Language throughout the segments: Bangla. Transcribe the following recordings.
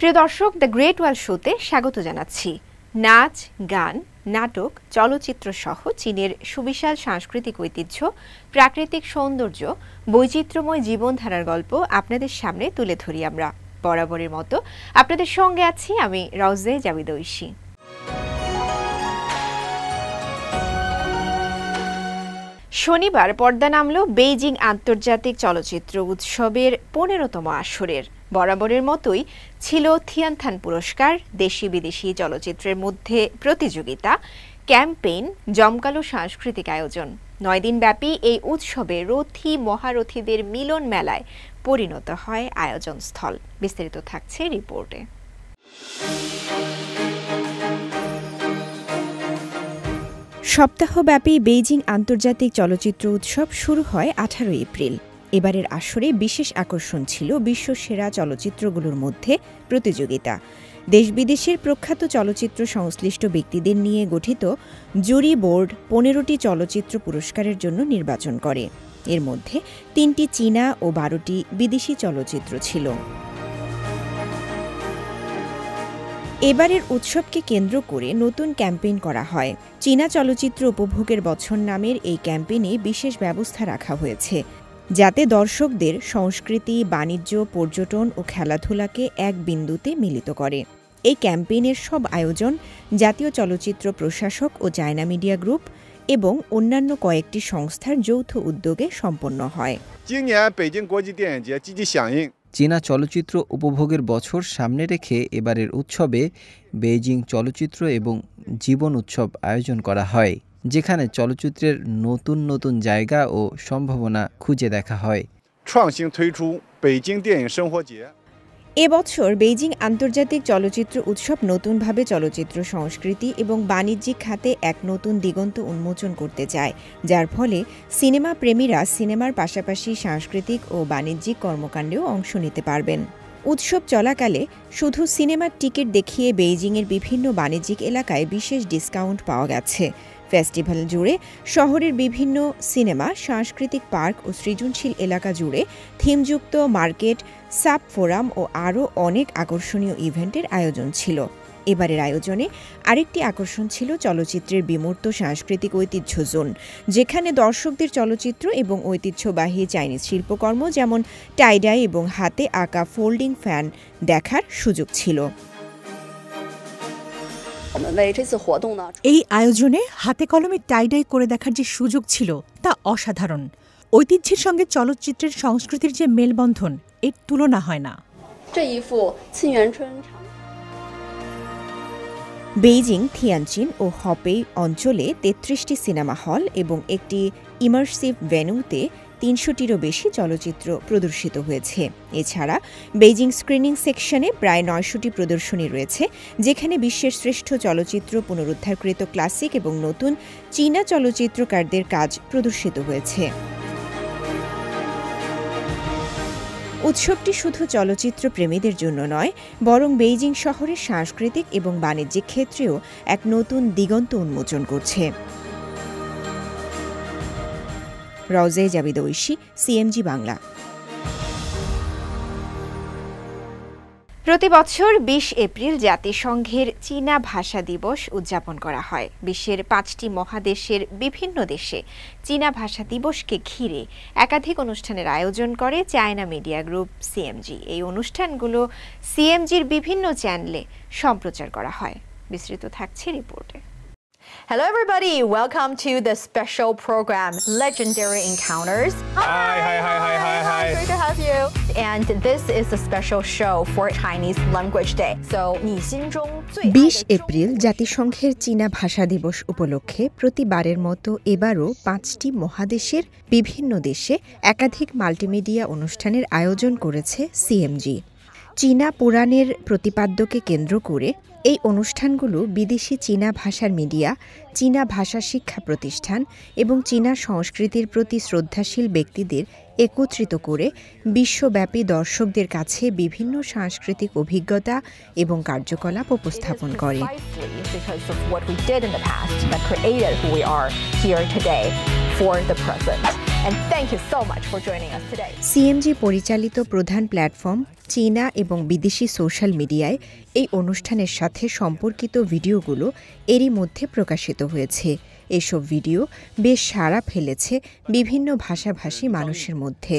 প্রিয় দর্শক, দ্য গ্রেট ওয়াল শোতে স্বাগত জানাচ্ছি। নাচ, গান, নাটক, চলচ্চিত্র সহ চীনের সুবিশাল সাংস্কৃতিক ঐতিহ্য, প্রাকৃতিক সৌন্দর্য, বৈচিত্র্যময় জীবনধারার গল্প আপনাদের সামনে তুলে ধরি আমরা। বরাবরের মতো আপনাদের সঙ্গে আছি আমি রওজে জাবিদ ঐশী। শনিবার পর্দা নামল বেইজিং আন্তর্জাতিক চলচ্চিত্র উৎসবের 15তম আসরের। বরাবরের মতোই ছিল থিয়ানথান পুরস্কার, দেশি বিদেশি চলচ্চিত্রের মধ্যে প্রতিযোগিতা, ক্যাম্পেইন, জমকালো সাংস্কৃতিক আয়োজন। 9 দিনব্যাপী এই উৎসবে রথী মহারথীদের মিলন মেলায় পরিণত হয় আয়োজন স্থল। বিস্তারিত থাকছে রিপোর্টে। সপ্তাহব্যাপী বেইজিং আন্তর্জাতিক চলচ্চিত্র উৎসব শুরু হয় 18 এপ্রিল। এবারের আসরে বিশেষ আকর্ষণ ছিল বিশ্বসেরা চলচ্চিত্রগুলোর মধ্যে প্রতিযোগিতা। দেশ বিদেশের প্রখ্যাত চলচ্চিত্র সংশ্লিষ্ট ব্যক্তিদের নিয়ে গঠিত জুরি বোর্ড 15টি চলচ্চিত্র পুরস্কারের জন্য নির্বাচন করে। এর মধ্যে 3টি চীনা ও 12টি বিদেশি চলচ্চিত্র ছিল। এবারের উৎসবকে কেন্দ্র করে নতুন ক্যাম্পেইন করা হয়। চীনা চলচ্চিত্র উপভোগের বছর নামের এই ক্যাম্পেইনে বিশেষ ব্যবস্থা রাখা হয়েছে, যাতে দর্শকদের সংস্কৃতি, বাণিজ্য, পর্যটন ও খেলাধুলাকে এক বিন্দুতে মিলিত করে। এই ক্যাম্পেইনের সব আয়োজন জাতীয় চলচ্চিত্র প্রশাসক ও চায়না মিডিয়া গ্রুপ এবং অন্যান্য কয়েকটি সংস্থার যৌথ উদ্যোগে সম্পন্ন হয়। চীনা চলচ্চিত্র উপভোগের বছর সামনে রেখে এবারের উৎসবে বেইজিং চলচ্চিত্র এবং জীবন উৎসব আয়োজন করা হয়, যেখানে চলচ্চিত্রের নতুন নতুন জায়গা ও সম্ভাবনা খুঁজে দেখা হয়। এবছর বেইজিং আন্তর্জাতিক চলচ্চিত্র উৎসব নতুনভাবে চলচ্চিত্র সংস্কৃতি এবং বাণিজ্যিক খাতে এক নতুন দিগন্ত উন্মোচন করতে চায়, যার ফলে সিনেমা প্রেমীরা সিনেমার পাশাপাশি সাংস্কৃতিক ও বাণিজ্যিক কর্মকাণ্ডেও অংশ নিতে পারবেন। উৎসব চলাকালে শুধু সিনেমার টিকিট দেখিয়ে বেইজিংয়ের বিভিন্ন বাণিজ্যিক এলাকায় বিশেষ ডিসকাউন্ট পাওয়া গেছে। ফেস্টিভ্যাল জুড়ে শহরের বিভিন্ন সিনেমা, সাংস্কৃতিক পার্ক ও সৃজনশীল এলাকা জুড়ে থিমযুক্ত মার্কেট, সাব ফোরাম ও আরও অনেক আকর্ষণীয় ইভেন্টের আয়োজন ছিল। এবারের আয়োজনে আরেকটি আকর্ষণ ছিল চলচ্চিত্রের বিমূর্ত সাংস্কৃতিক ঐতিহ্য জোন, যেখানে দর্শকদের চলচ্চিত্র এবং ঐতিহ্যবাহী চাইনিজ শিল্পকর্ম যেমন টাইডাই এবং হাতে আঁকা ফোল্ডিং ফ্যান দেখার সুযোগ ছিল। এই আয়োজনে হাতে কলমে টাইডাই করে দেখার যে সুযোগ ছিল তা অসাধারণ। ঐতিহ্যের সঙ্গে চলচ্চিত্রের সংস্কৃতির যে মেলবন্ধন, এর তুলনা হয় না। বেইজিং, থিয়ানচিন ও হপেই অঞ্চলে 33টি সিনেমা হল এবং একটি ইমার্সিভ ভেন্যুতে 300টিরও বেশি চলচ্চিত্র প্রদর্শিত হয়েছে। এছাড়া বেইজিং স্ক্রিনিং সেকশনে প্রায় 900টি প্রদর্শনী রয়েছে, যেখানে বিশ্বের শ্রেষ্ঠ চলচ্চিত্র, পুনরুদ্ধারকৃত ক্লাসিক এবং নতুন চীনা চলচ্চিত্রকারদের কাজ প্রদর্শিত হয়েছে। উৎসবটি শুধু চলচ্চিত্র প্রেমীদের জন্য নয়, বরং বেইজিং শহরের সাংস্কৃতিক এবং বাণিজ্যিক ক্ষেত্রেও এক নতুন দিগন্ত উন্মোচন করছে। রওজে জাবিদ ঐশী, সিএমজি বাংলা। প্রতি বছর 20 এপ্রিল জাতিসংঘের চীনা ভাষা দিবস উদযাপন করা হয়। বিশ্বের 5টি মহাদেশের বিভিন্ন দেশে চীনা ভাষা দিবসকে ঘিরে একাধিক অনুষ্ঠানের আয়োজন করে চায়না মিডিয়া গ্রুপ সিএমজি। এই অনুষ্ঠানগুলো সিএমজির বিভিন্ন চ্যানেলে সম্প্রচার করা হয়। বিস্তৃত থাকছে রিপোর্টে। Hello everybody, welcome to the special program Legendary Encounters. Hi. Great to have you. And this is a special show for Chinese Language Day. So 20 April জাতিসংঘের চীনা ভাষা দিবস উপলক্ষে প্রতিবারের মতো এবারও 5টি মহাদেশের বিভিন্ন দেশে একাধিক মাল্টিমিডিয়া অনুষ্ঠানের আয়োজন করেছে সিএমজি। চীনা পুরাণের প্রতিপাদ্যকে কেন্দ্র করে এই অনুষ্ঠানগুলো বিদেশি চীনা ভাষার মিডিয়া, চীনা ভাষা শিক্ষা প্রতিষ্ঠান এবং চীনা সংস্কৃতির প্রতি শ্রদ্ধাশীল ব্যক্তিদের একত্রিত করে বিশ্বব্যাপী দর্শকদের কাছে বিভিন্ন সাংস্কৃতিক অভিজ্ঞতা এবং কার্যকলাপ উপস্থাপন করে। And thank you so much for joining us today. CMG পরিচালিত প্রধান প্ল্যাটফর্ম চীনা এবং বিদেশি সোশ্যাল মিডিয়ায় এই অনুষ্ঠানের সাথে সম্পর্কিত ভিডিওগুলো এরই মধ্যে প্রকাশিত হয়েছে। এসব ভিডিও বেশ সাড়া ফেলেছে বিভিন্ন ভাষাভাষী মানুষের মধ্যে।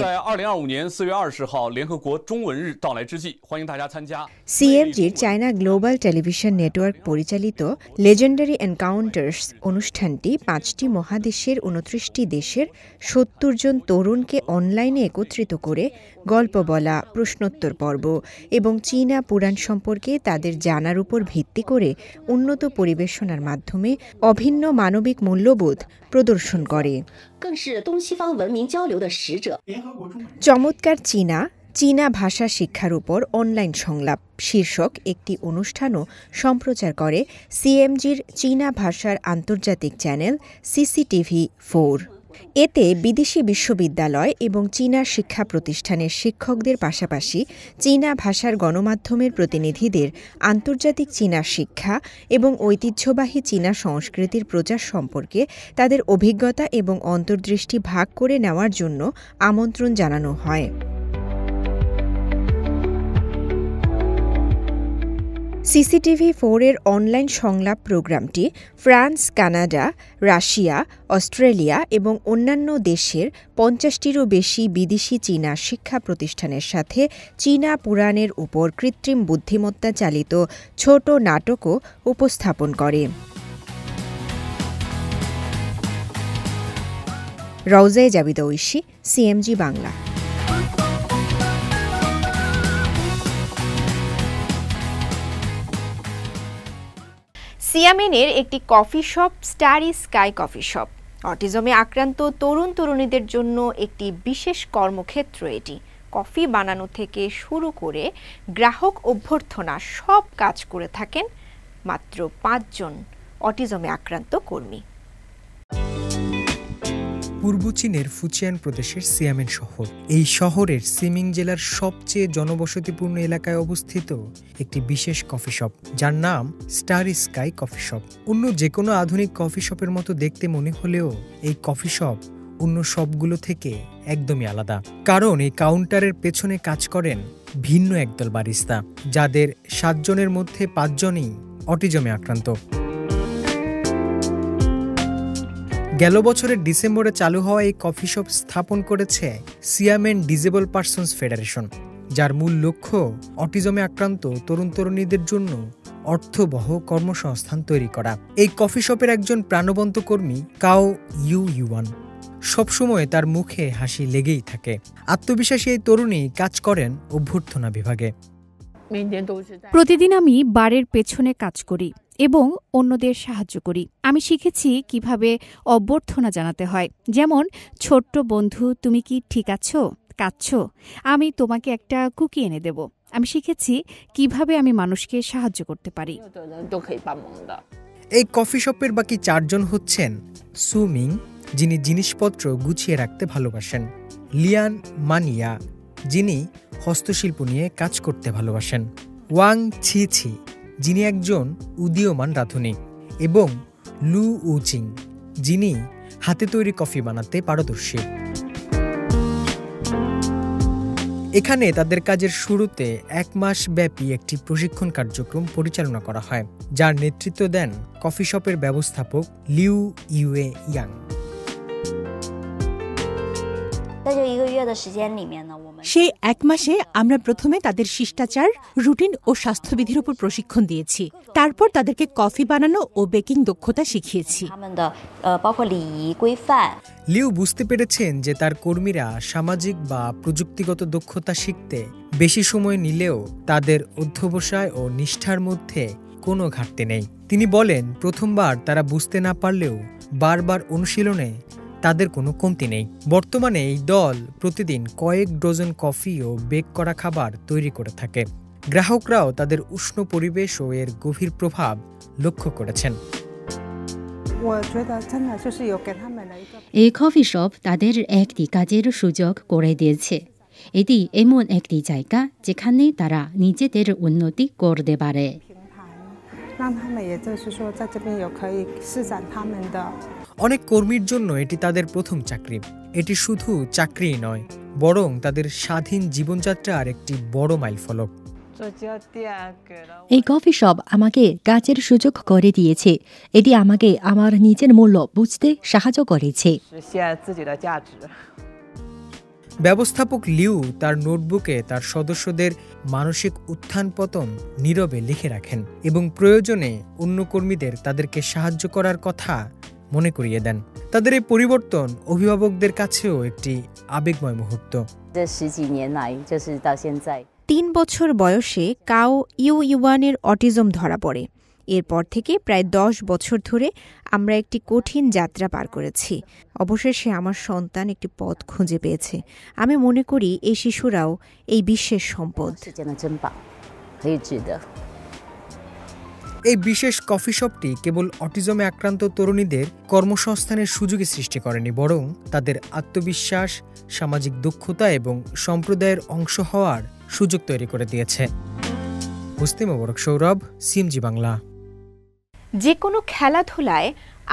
সিএমজির চায়না গ্লোবাল টেলিভিশন নেটওয়ার্ক পরিচালিত লেজেন্ডারি এনকাউন্টার্স অনুষ্ঠানটি 5টি মহাদেশের 29টি দেশের 70 জন তরুণকে অনলাইনে একত্রিত করে গল্প বলা, প্রশ্নোত্তর পর্ব এবং চীনা পুরাণ সম্পর্কে তাদের জানার উপর ভিত্তি করে উন্নত পরিবেশনার মাধ্যমে অভিন্ন মানবিক মূল্যবোধ প্রদর্শন করে। চমৎকার চীনা ভাষা শিক্ষার উপর অনলাইন সংলাপ শীর্ষক একটি অনুষ্ঠানও সম্প্রচার করে সিএমজির চীনা ভাষার আন্তর্জাতিক চ্যানেল CCTV4। এতে বিদেশি বিশ্ববিদ্যালয় এবং চীনা শিক্ষা প্রতিষ্ঠানের শিক্ষকদের পাশাপাশি চীনা ভাষার গণমাধ্যমের প্রতিনিধিদের আন্তর্জাতিক চীনা শিক্ষা এবং ঐতিহ্যবাহী চীনা সংস্কৃতির প্রচার সম্পর্কে তাদের অভিজ্ঞতা এবং অন্তর্দৃষ্টি ভাগ করে নেওয়ার জন্য আমন্ত্রণ জানানো হয়। CCTV4 এর অনলাইন সংলাপ প্রোগ্রামটি ফ্রান্স, কানাডা, রাশিয়া, অস্ট্রেলিয়া এবং অন্যান্য দেশের 50টিরও বেশি বিদেশি চীনা শিক্ষা প্রতিষ্ঠানের সাথে চীনা পুরাণের উপর কৃত্রিম বুদ্ধিমত্তা চালিত ছোট নাটকও উপস্থাপন করে। রওজায়ে জাবিদা ঐশী, সিএমজি বাংলা। সিয়ামেনের একটি coffee shop Starry Sky coffee shop অটিজমে আক্রান্ত তরুণ তরুণীদের জন্য একটি বিশেষ কর্মক্ষেত্র। এটি কফি বানানো থেকে শুরু করে গ্রাহক অভ্যর্থনা সব কাজ করে থাকেন মাত্র 5 জন অটিজমে আক্রান্ত কর্মী। পূর্ব চীনের ফুচিয়ান প্রদেশের সিয়ামেন শহর। এই শহরের সিমিং জেলার সবচেয়ে জনবসতিপূর্ণ এলাকায় অবস্থিত একটি বিশেষ কফি শপ, যার নাম স্টারি স্কাই কফি শপ। অন্য যে কোনো আধুনিক কফি শপের মতো দেখতে মনে হলেও এই কফি শপ অন্য সবগুলো থেকে একদমই আলাদা, কারণ এই কাউন্টারের পেছনে কাজ করেন ভিন্ন একদল বারিস্তা, যাদের 7 জনের মধ্যে 5 জনই অটিজমে আক্রান্ত। গেল বছরের ডিসেম্বরে চালু হওয়া এই কফি শপ স্থাপন করেছে সিয়ামেন ডিজেবল পারসনস ফেডারেশন, যার মূল লক্ষ্য অটিজমে আক্রান্ত তরুণ তরুণীদের জন্য অর্থবহ কর্মসংস্থান তৈরি করা। এই কফি শপের একজন প্রাণবন্ত কর্মী কাও ইউয়ান, সবসময় তার মুখে হাসি লেগেই থাকে। আত্মবিশ্বাসী এই তরুণী কাজ করেন অভ্যর্থনা বিভাগে। প্রতিদিন আমি বারের পেছনে কাজ করি এবং অন্যদের সাহায্য করি। আমি শিখেছি কিভাবে অভ্যর্থনা জানাতে হয়, যেমন ছোট্ট বন্ধু, তুমি কি ঠিক আছো, কাঁদছো, আমি তোমাকে একটা কুকি এনে দেব। আমি শিখেছি কিভাবে আমি মানুষকে সাহায্য করতে পারি। এই কফি শপের বাকি 4 জন হচ্ছেন সুমিং, যিনি জিনিসপত্র গুছিয়ে রাখতে ভালোবাসেন, লিয়ান মানিয়া, যিনি হস্তশিল্প নিয়ে কাজ করতে ভালোবাসেন, ওয়াং ছি, যিনি একজন উদীয়মান রাঁধুনি, এবং লু উচিং, যিনি হাতে তৈরি কফি বানাতে পারদর্শী। এখানে তাদের কাজের শুরুতে 1 মাস ব্যাপী একটি প্রশিক্ষণ কার্যক্রম পরিচালনা করা হয়, যার নেতৃত্ব দেন কফি শপের ব্যবস্থাপক লিউ ইউয়ে ইয়াং। সেই 1 মাসে আমরা প্রথমে তাদের শিষ্টাচার, রুটিন ও স্বাস্থ্যবিধির উপর প্রশিক্ষণ দিয়েছি। তারপর তাদেরকে কফি বানানো ও বেকিং দক্ষতা শিখিয়েছি। লিউ বুঝতে পেরেছেন যে তার কর্মীরা সামাজিক বা প্রযুক্তিগত দক্ষতা শিখতে বেশি সময় নিলেও তাদের অধ্যবসায় ও নিষ্ঠার মধ্যে কোনো ঘাটতি নেই। তিনি বলেন, প্রথমবার তারা বুঝতে না পারলেও বারবার অনুশীলনে তাদের কোনো কমতি নেই। বর্তমানে এই দল প্রতিদিন কয়েক ডজন কফি ও বেক করা খাবার তৈরি করে থাকে। গ্রাহকরাও তাদের উষ্ণ পরিবেশ ও এর গভীর প্রভাব লক্ষ্য করেছেন। এই কফি শপ তাদের একটি কাজের সুযোগ করে দিয়েছে। এটি এমন একটি জায়গা যেখানে তারা নিজেদের উন্নতি করতে পারে। অনেক কর্মীর জন্য এটি তাদের প্রথম চাকরি। এটি শুধু চাকরিই নয়, বরং তাদের স্বাধীন জীবনযাত্রার একটি বড় মাইলফলক। এই কফি শপ আমাকে কাজের সুযোগ করে দিয়েছে। এটি আমাকে আমার নিজের মূল্য বুঝতে সাহায্য করেছে। ব্যবস্থাপক লিউ তার নোটবুকে তার সদস্যদের মানসিক উত্থান পতন নীরবে লিখে রাখেন এবং প্রয়োজনে অন্য কর্মীদের তাদেরকে সাহায্য করার কথা মনে করিয়ে দেন। তাদের এই পরিবর্তন অভিভাবকদের কাছেও একটি আবেগময় মুহূর্ত। 3 বছর বয়সে কাও ইউয়ানের অটিজম ধরা পড়ে। এরপর থেকে প্রায় 10 বছর ধরে আমরা একটি কঠিন যাত্রা পার করেছি। অবশেষে আমার সন্তান একটি পথ খুঁজে পেয়েছে। আমি মনে করি এই শিশুরাও এই বিশ্বের সম্পদ। এই বিশেষ কফি শপটি কেবল অটিজমে আক্রান্ত তরুণীদের কর্মসংস্থানের সুযোগই সৃষ্টি করেনি, বরং তাদের আত্মবিশ্বাস, সামাজিক দক্ষতা এবং সম্প্রদায়ের অংশ হওয়ার সুযোগ তৈরি করে দিয়েছে। মুসলিম মোবারক সৌরভ, সিএমজি বাংলা। যে কোনো খেলাধুলায়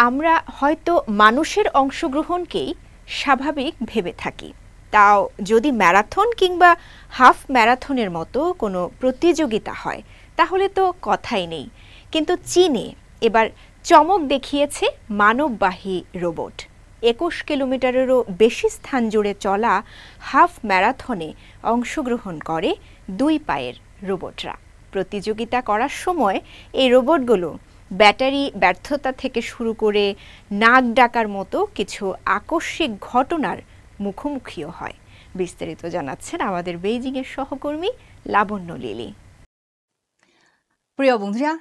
আমরা হয়তো মানুষের অংশগ্রহণকেই স্বাভাবিক ভেবে থাকি, তাও যদি ম্যারাথন কিংবা হাফ ম্যারাথনের মতো কোনো প্রতিযোগিতা হয় তাহলে তো কথাই নেই। কিন্তু চীনে এবার চমক দেখিয়েছে মানববাহী রোবট। 21 কিলোমিটারেরও বেশি স্থান জুড়ে চলা হাফ ম্যারাথনে অংশগ্রহণ করে 2 পায়ের রোবটরা। প্রতিযোগিতা করার সময় এই রোবটগুলো ব্যাটারি ব্যর্থতা থেকে শুরু করে নাক ডাকার মতো কিছু আকস্মিক ঘটনার মুখোমুখিও হয়। বিস্তারিত জানাচ্ছেন আমাদের বেইজিংয়ের সহকর্মী লাবণ্য লিলি। প্রিয় বন্ধুরা,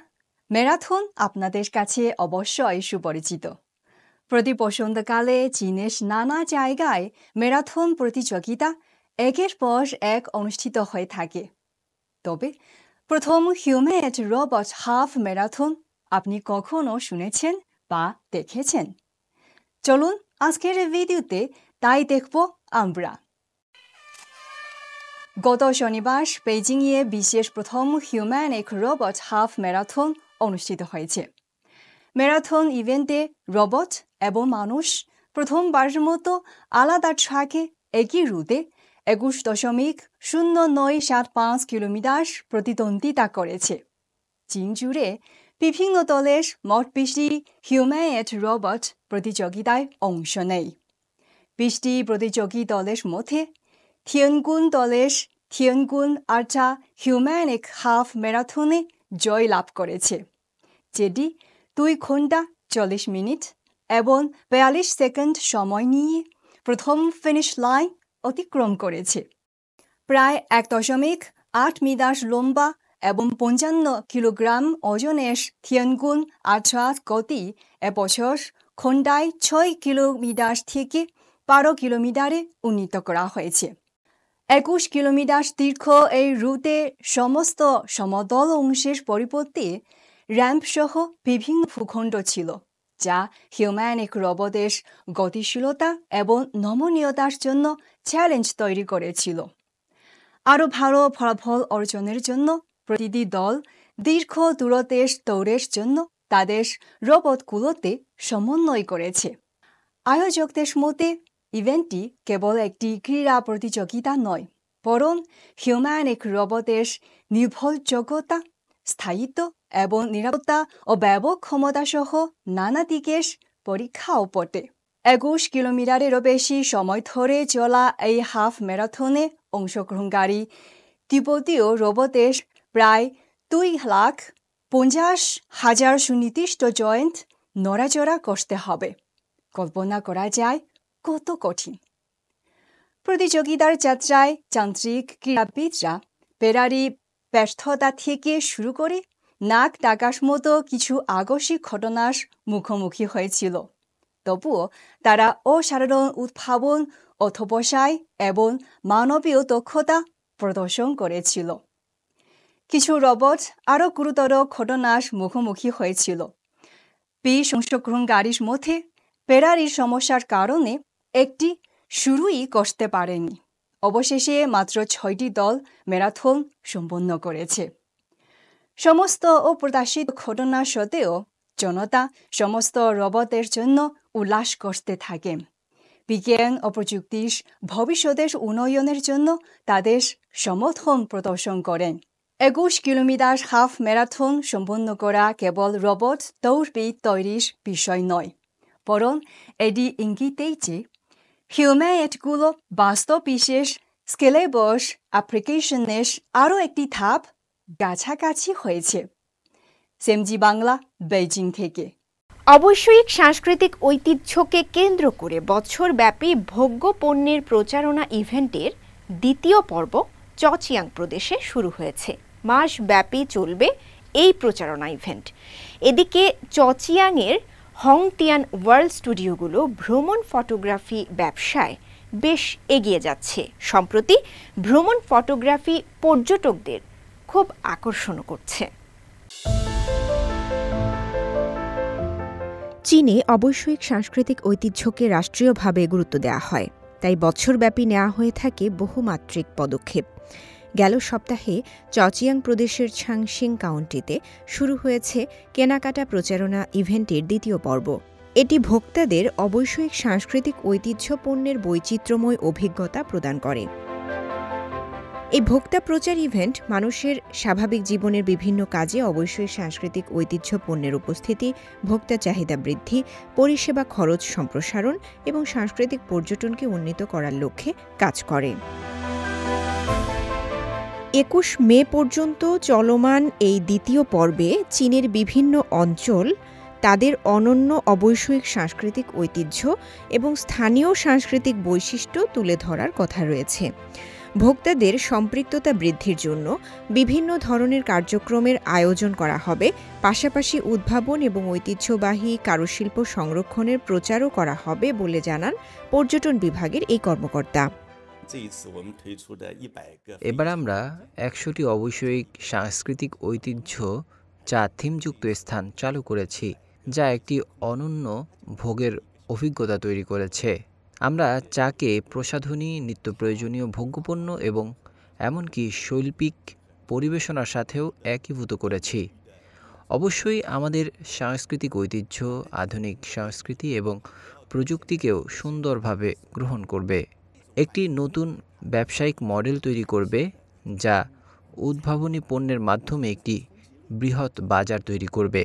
ম্যারাথন আপনাদের কাছে অবশ্যই সুপরিচিত। প্রতি বসন্তকালে চীনের নানা জায়গায় ম্যারাথন প্রতিযোগিতা একের পর এক অনুষ্ঠিত হয়ে থাকে। তবে প্রথম হিউম্যানয়েড রোবট হাফ ম্যারাথন আপনি কখনো শুনেছেন বা দেখেছেন? চলুন আজকের ভিডিওতে তাই দেখব আমরা। গত শনিবার বেইজিংয়ে বিশ্বের প্রথম হিউম্যানিক রোবট হাফ ম্যারাথন অনুষ্ঠিত হয়েছে। ম্যারাথন ইভেন্টে রোবট এবং মানুষ প্রথমবারের মতো আলাদা ট্র্যাকে একই রুটে 21.0975 কিলোমিটার প্রতিদ্বন্দ্বিতা করেছে। চীন জুড়ে বিভিন্ন দলের মোট 20টি হিউম্যানয়েড রোবট প্রতিযোগিতায় অংশ নেয়। 20টি প্রতিযোগী দলের মধ্যে থিয়েনগুন দলের থিয়েনগুন আল্ট্রা হিউম্যানিক হাফ ম্যারাথনে জয় লাভ করেছে, যেটি 2 ঘন্টা 40 মিনিট এবং 42 সেকেন্ড সময় নিয়ে প্রথম ফিনিশ লাইন অতিক্রম করেছে। প্রায় 1.8 মিটার লম্বা এবং 55 কিলোগ্রাম ওজনের থিয়েনগুন আল্ট্রা গতি এবছর ঘন্টায় 6 কিলোমিটার থেকে 12 কিলোমিটারে উন্নীত করা হয়েছে। 21 কিলোমিটার দীর্ঘ এই রুটে সমস্ত সমতল অংশের পরিবর্তে র্যাম্পসহ বিভিন্ন ভূখণ্ড ছিল, যা হিউম্যানিক রোবটের গতিশীলতা এবং নমনীয়তার জন্য চ্যালেঞ্জ তৈরি করেছিল। আরও ভালো ফলাফল অর্জনের জন্য প্রতিটি দল দীর্ঘ দূরত্বের দৌড়ের জন্য তাদের রোবটগুলোতে সমন্বয় করেছে। আয়োজকদের মতে ইভেন্টটি কেবল একটি ক্রীড়া প্রতিযোগিতা নয়, বরং হিউম্যানিক রোবটের নির্ভরযোগ্যতা, স্থায়িত্ব এবং নিরাপত্তা ও ব্যবহার ক্ষমতা সহ নানা দিকের পরীক্ষাও বটে। 21 কিলোমিটারেরও বেশি সময় ধরে চলা এই হাফ ম্যারাথনে অংশগ্রহণকারী তিব্বতীয় রোবটের প্রায় 2,50,000 সুনির্দিষ্ট জয়েন্ট নড়াচড়া করতে হবে। কল্পনা করা যায় কত কঠিন। প্রতিযোগিতার যাত্রায় যান্ত্রিক ক্রীড়াবিদরা ফেরারি ব্যর্থতা থেকে শুরু করে নাক ডাকার মতো কিছু আকস্মিক ঘটনার মুখোমুখি হয়েছিল। তবুও তারা অসাধারণ উদ্ভাবন, অধ্যবসায় এবং মানবীয় দক্ষতা প্রদর্শন করেছিল। কিছু রোবট আরও গুরুতর ঘটনার মুখোমুখি হয়েছিল। 20 অংশগ্রহণকারীর মধ্যে ফেরারির সমস্যার কারণে একটি শুরুই করতে পারেনি। অবশেষে মাত্র 6টি দল ম্যারাথন সম্পন্ন করেছে। সমস্ত অপ্রত্যাশিত ঘটনা সত্ত্বেও জনতা সমস্ত রোবটের জন্য উল্লাস করতে থাকে। বিজ্ঞান ও প্রযুক্তির ভবিষ্যতের উন্নয়নের জন্য তাদের সমর্থন প্রদর্শন করেন। 21 কিলোমিটার হাফ ম্যারাথন সম্পন্ন করা কেবল রোবট দৌড়বিদ তৈরির বিষয় নয়, বরং এটি ইঙ্গিত দেয় যে হিউম্যানয়েডগুলো বাস্তব বিশেষ স্কেলেবল অ্যাপ্লিকেশনের আরও একটি ধাপ কাছাকাছি হয়েছে। সিএমজি বাংলা, বেইজিং থেকে। অবশ্যই সাংস্কৃতিক ঐতিহ্যকে কেন্দ্র করে বছরব্যাপী ভোগ্য পণ্যের প্রচারণা ইভেন্টের দ্বিতীয় পর্ব চচিয়াং প্রদেশে শুরু হয়েছে। মাসব্যাপী চলবে এই প্রচারণা ইভেন্ট। এদিকে চচিয়াংয়ের হংতিয়ান ওয়ার্ল্ড স্টুডিওগুলো ভ্রমণ ফটোগ্রাফি ব্যবসায় বেশ এগিয়ে যাচ্ছে। সম্প্রতি ভ্রমণ ফটোগ্রাফি পর্যটকদের খুব আকর্ষণ করছে। চীনে অবশ্যই সাংস্কৃতিক ঐতিহ্যকে রাষ্ট্রীয়ভাবে গুরুত্ব দেওয়া হয়, তাই বছরব্যাপী নেওয়া হয়ে থাকে বহুমাত্রিক পদক্ষেপ। গেল সপ্তাহে চচিয়াং প্রদেশের ছাংসিং কাউন্টিতে শুরু হয়েছে কেনাকাটা প্রচারণা ইভেন্টের দ্বিতীয় পর্ব। এটি ভোক্তাদের অবশ্যই সাংস্কৃতিক ঐতিহ্য পণ্যের বৈচিত্র্যময় অভিজ্ঞতা প্রদান করে। এই ভোক্তা প্রচার ইভেন্ট মানুষের স্বাভাবিক জীবনের বিভিন্ন কাজে অবশ্যই সাংস্কৃতিক ঐতিহ্য পণ্যের উপস্থিতি, ভোক্তা চাহিদা বৃদ্ধি, পরিষেবা খরচ সম্প্রসারণ এবং সাংস্কৃতিক পর্যটনকে উন্নীত করার লক্ষ্যে কাজ করে। 21 মে পর্যন্ত চলমান এই দ্বিতীয় পর্বে চীনের বিভিন্ন অঞ্চল তাদের অনন্য অবৈষয়িক সাংস্কৃতিক ঐতিহ্য এবং স্থানীয় সাংস্কৃতিক বৈশিষ্ট্য তুলে ধরার কথা রয়েছে। ভোক্তাদের সম্পৃক্ততা বৃদ্ধির জন্য বিভিন্ন ধরনের কার্যক্রমের আয়োজন করা হবে, পাশাপাশি উদ্ভাবন এবং ঐতিহ্যবাহী কারুশিল্প সংরক্ষণের প্রচারও করা হবে বলে জানান পর্যটন বিভাগের এই কর্মকর্তা। এবার আমরা 100টি অবৈষয়িক সাংস্কৃতিক ঐতিহ্য চা থিমযুক্ত স্থান চালু করেছি, যা একটি অনন্য ভোগের অভিজ্ঞতা তৈরি করেছে। আমরা চাকে প্রসাধনী, নিত্য প্রয়োজনীয় ভোগ্যপণ্য এবং এমনকি শৈল্পিক পরিবেশনার সাথেও একীভূত করেছি। অবশ্যই আমাদের সাংস্কৃতিক ঐতিহ্য, আধুনিক সংস্কৃতি এবং প্রযুক্তিকেও সুন্দরভাবে গ্রহণ করবে। একটি নতুন ব্যবসায়িক মডেল তৈরি করবে, যা উদ্ভাবনী পণ্যের মাধ্যমে একটি বৃহৎ বাজার তৈরি করবে।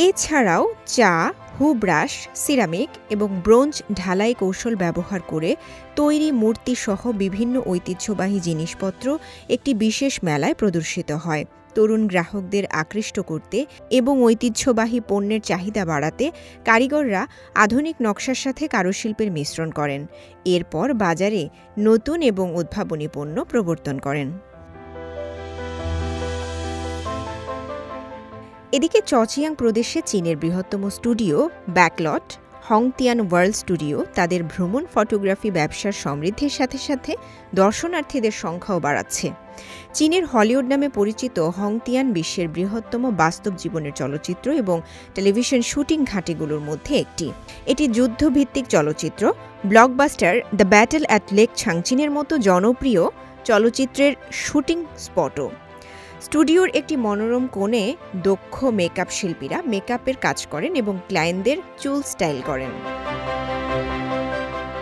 এছাড়াও চা, হুব্রাশ, সিরামিক এবং ব্রোঞ্জ ঢালাই কৌশল ব্যবহার করে তৈরি মূর্তি সহ বিভিন্ন ঐতিহ্যবাহী জিনিসপত্র একটি বিশেষ মেলায় প্রদর্শিত হয়। তরুণ গ্রাহকদের আকৃষ্ট করতে এবং ঐতিহ্যবাহী পণ্যের চাহিদা বাড়াতে কারিগররা আধুনিক নকশার সাথে কারুশিল্পের মিশ্রণ করেন। এরপর বাজারে নতুন এবং উদ্ভাবনী পণ্য প্রবর্তন করেন। এদিকে চচিয়াং প্রদেশে চীনের বৃহত্তম স্টুডিও ব্যাকলট হংতিয়ান ওয়ার্ল্ড স্টুডিও তাদের ভ্রমণ ফটোগ্রাফি ব্যবসার সমৃদ্ধির সাথে সাথে দর্শনার্থীদের সংখ্যাও বাড়াচ্ছে। চীনের হলিউড নামে পরিচিত হংতিয়ান বিশ্বের বৃহত্তম বাস্তব জীবনের চলচ্চিত্র এবং টেলিভিশন শুটিং ঘাঁটিগুলোর মধ্যে একটি। এটি যুদ্ধভিত্তিক চলচ্চিত্র, blockbuster the battle at lake ছাংচিনের মতো জনপ্রিয় চলচ্চিত্রের শুটিং স্পটও। স্টুডিওর একটি মনোরম কোণে দক্ষ মেকআপ শিল্পীরা মেকআপের কাজ করেন এবং ক্লায়েন্টদের চুল স্টাইল করেন।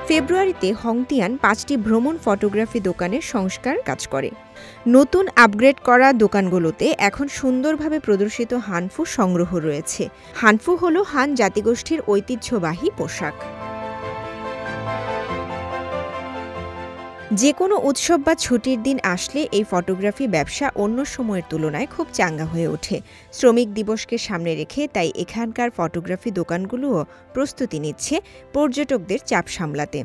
ফেব্রুয়ারিতে হংতিয়ান 5টি ভ্রমণ ফটোগ্রাফি দোকানের সংস্কার কাজ করে। নতুন আপগ্রেড করা দোকানগুলোতে এখন সুন্দরভাবে প্রদর্শিত হানফু সংগ্রহ রয়েছে। হানফু হল হান জাতিগোষ্ঠীর ঐতিহ্যবাহী পোশাক। যে কোনো উৎসব বা ছুটির দিন আসলে এই ফটোগ্রাফি ব্যবসা অন্য সময়ের তুলনায় খুব চাঙ্গা হয়ে ওঠে। শ্রমিক দিবসকে সামনে রেখে তাই এখানকার ফটোগ্রাফি দোকানগুলোও প্রস্তুতি নিচ্ছে পর্যটকদের চাপ সামলাতে।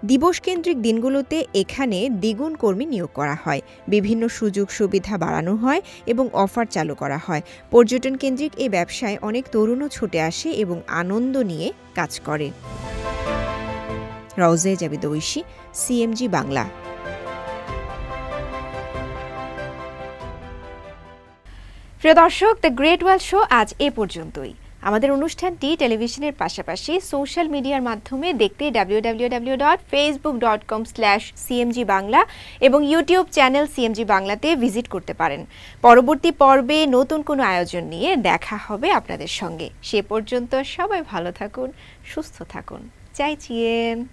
দিবসকেন্দ্রিক দিনগুলোতে এখানে দ্বিগুণ কর্মী নিয়োগ করা হয়, বিভিন্ন সুযোগ সুবিধা বাড়ানো হয় এবং অফার চালু করা হয়। পর্যটন কেন্দ্রিক এই ব্যবসায় অনেক তরুণও ছুটে আসে এবং আনন্দ নিয়ে কাজ করে। রওজে জাবিদ ঐশী, সিএমজি বাংলা। প্রিয় দর্শক, দ্য গ্রেট ওয়ার্ল্ড শো আজ এ পর্যন্তই। আমাদের অনুষ্ঠানটি টেলিভিশনের পাশাপাশি সোশ্যাল মিডিয়ার মাধ্যমে দেখতে www.facebook.com/cmg বাংলা এবং ইউটিউব চ্যানেল সিএমজি বাংলাতে ভিজিট করতে পারেন। পরবর্তী পর্বে নতুন কোনো আয়োজন নিয়ে দেখা হবে আপনাদের সঙ্গে। সে পর্যন্ত সবাই ভালো থাকুন, সুস্থ থাকুন। 再见。